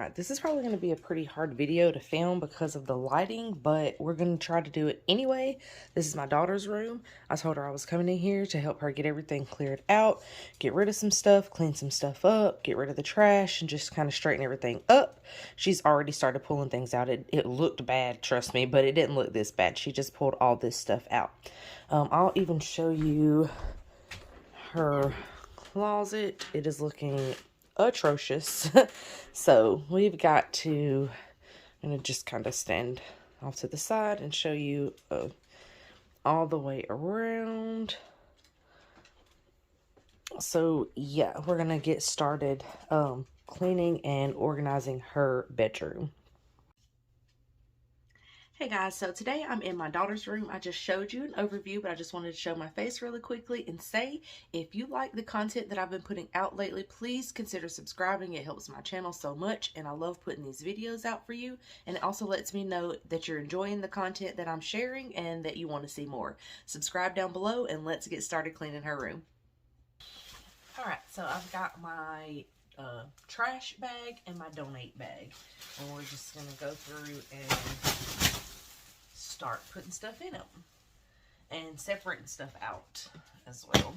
Alright, this is probably going to be a pretty hard video to film because of the lighting, but we're going to try to do it anyway. This is my daughter's room. I told her I was coming in here to help her get everything cleared out, get rid of some stuff, clean some stuff up, get rid of the trash, and just kind of straighten everything up. She's already started pulling things out. It looked bad, trust me, but it didn't look this bad. She just pulled all this stuff out. I'll even show you her closet. It is looking atrocious. So we've got to, I'm gonna just kind of stand off to the side and show you all the way around. So yeah, we're gonna get started cleaning and organizing her bedroom. Hey guys, so today I'm in my daughter's room. I just showed you an overview, but I just wanted to show my face really quickly and say, if you like the content that I've been putting out lately, please consider subscribing. It helps my channel so much, and I love putting these videos out for you. And it also lets me know that you're enjoying the content that I'm sharing and that you want to see more. Subscribe down below, and let's get started cleaning her room. Alright, so I've got my trash bag and my donate bag, and we're just going to go through and start putting stuff in them and separating stuff out as well.